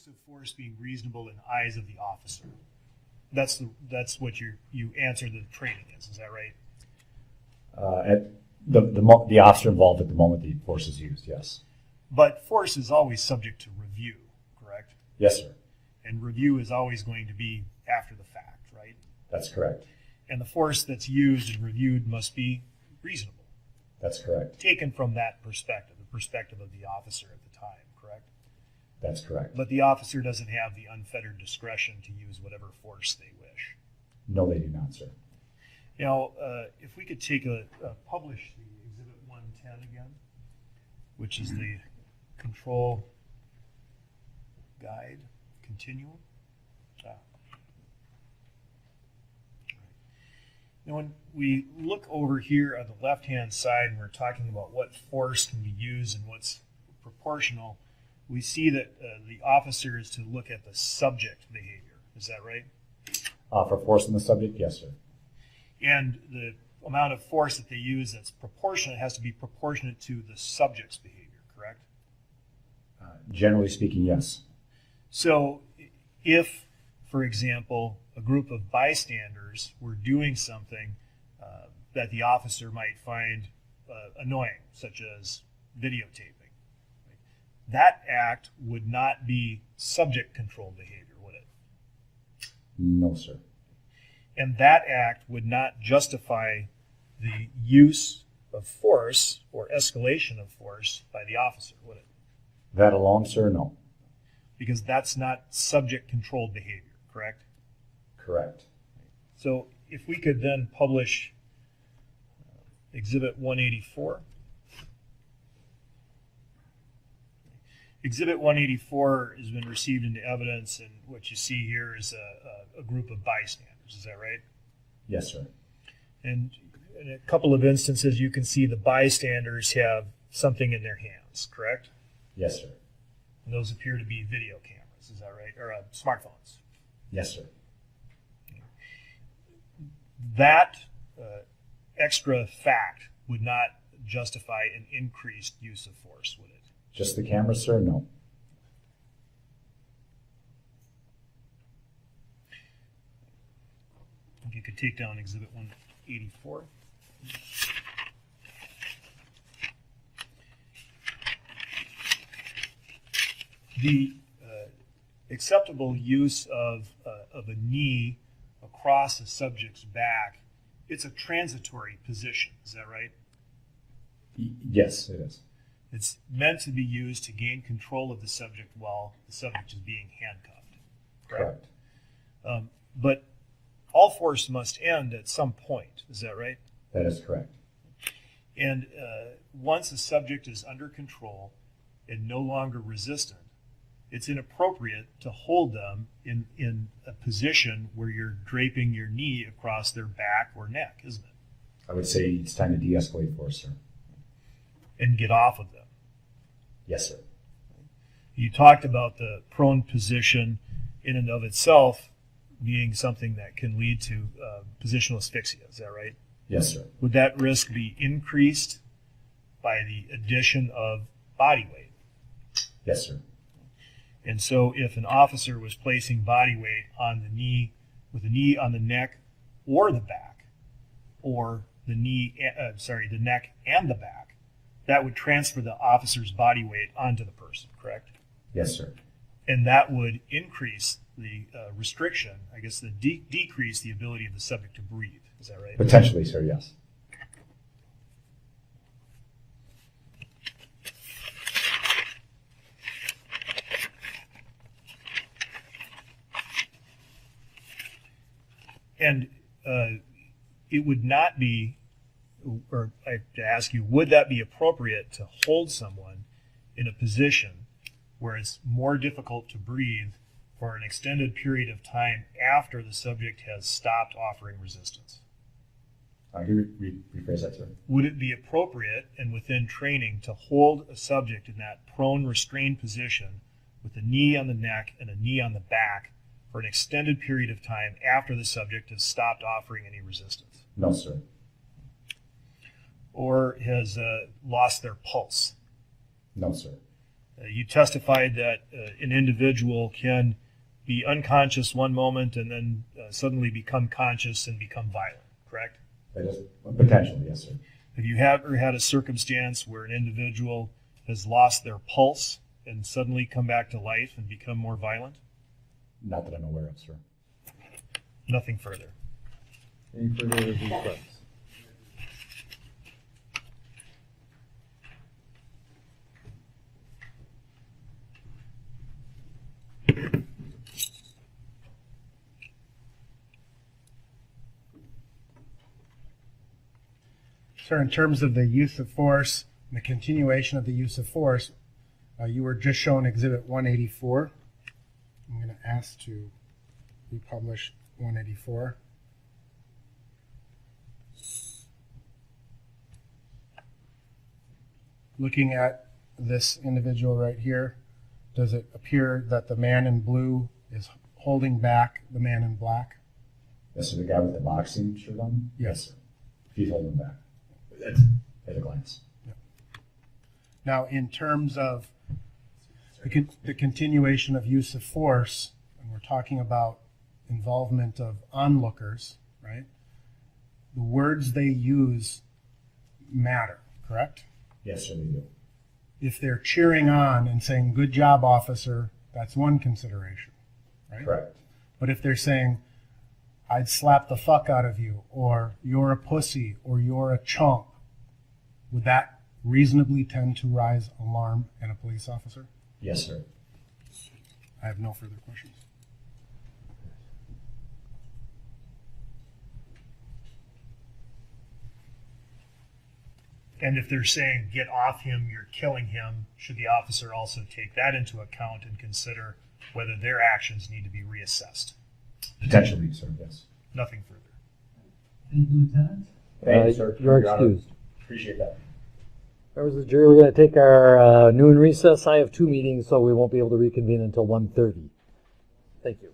use of force being reasonable in eyes of the officer. That's what you answer the training is that right? At the officer involved at the moment the force is used, yes. But force is always subject to review, correct? Yes, sir. And review is always going to be after the fact, right? That's correct. And the force that's used and reviewed must be reasonable. That's correct. Taken from that perspective, the perspective of the officer at the time, correct? That's correct. But the officer doesn't have the unfettered discretion to use whatever force they wish. No, they do not, sir. Now, if we could take publish the Exhibit 110 again, which is the control guide continuum. Now, when we look over here on the left-hand side and we're talking about what force can be used and what's proportional, we see that the officer is to look at the subject behavior. Is that right? For force in the subject, yes, sir. And the amount of force that they use that's proportionate has to be proportionate to the subject's behavior, correct? Generally speaking, yes. So if, for example, a group of bystanders were doing something that the officer might find annoying, such as videotaping, that act would not be subject-controlled behavior, would it? No, sir. And that act would not justify the use of force or escalation of force by the officer, would it? That alone, sir, no. Because that's not subject-controlled behavior, correct? Correct. So if we could then publish Exhibit 184. Exhibit 184 has been received into evidence, and what you see here is a group of bystanders. Is that right? Yes, sir. And in a couple of instances, you can see the bystanders have something in their hands, correct? Yes, sir. And those appear to be video cameras. Is that right? Or smartphones. Yes, sir. That extra fact would not justify an increased use of force, would it? Just the camera, sir? No. If you could take down Exhibit 184. The acceptable use of a knee across a subject's back, it's a transitory position. Is that right? Yes, it is. It's meant to be used to gain control of the subject while the subject is being handcuffed. Correct. But all force must end at some point. Is that right? That is correct. And once a subject is under control and no longer resistant, it's inappropriate to hold them in a position where you're draping your knee across their back or neck, isn't it? I would say it's time to de-escalate force, sir. And get off of them. Yes, sir. You talked about the prone position in and of itself being something that can lead to positional asphyxia. Is that right? Yes, sir. Would that risk be increased by the addition of body weight? Yes, sir. And so if an officer was placing body weight on the knee, with the knee on the neck or the back, or the neck and the back, that would transfer the officer's body weight onto the person, correct? Yes, sir. And that would increase the restriction, I guess, decrease the ability of the subject to breathe. Is that right? Potentially, sir, yes. And it would not be, or I have to ask you, would that be appropriate to hold someone in a position where it's more difficult to breathe for an extended period of time after the subject has stopped offering resistance? Can you rephrase that, sir? Would it be appropriate and within training to hold a subject in that prone restrained position with a knee on the neck and a knee on the back for an extended period of time after the subject has stopped offering any resistance? No, sir. Or has lost their pulse? No, sir. You testified that an individual can be unconscious one moment and then suddenly become conscious and become violent, correct? That is potentially, yes, sir. Have you ever had a circumstance where an individual has lost their pulse and suddenly come back to life and become more violent? Not that I'm aware of, sir. Nothing further. Any further review questions? Sir, in terms of the use of force and the continuation of the use of force, you were just shown Exhibit 184. I'm going to ask to republish 184. Looking at this individual right here, does it appear that the man in blue is holding back the man in black? Yes, sir. The guy with the boxing shirt on? Yes. Sir. He's holding him back. At a glance. Now, in terms of the continuation of use of force, and we're talking about involvement of onlookers, right? The words they use matter, correct? Yes, sir, they do. If they're cheering on and saying, "Good job, officer," that's one consideration, right? Correct. But if they're saying, "I'd slap the fuck out of you," or "You're a pussy," or "You're a chump," would that reasonably tend to rise alarm in a police officer? Yes, sir. I have no further questions. And if they're saying, "Get off him, you're killing him," should the officer also take that into account and consider whether their actions need to be reassessed? Potentially, sir, yes. Nothing further. Thank you, Lieutenant. Thank you, sir. You're Your Honor. excused. Appreciate that. Members of the jury, we're going to take our noon recess. I have 2 meetings, so we won't be able to reconvene until 1:30. Thank you.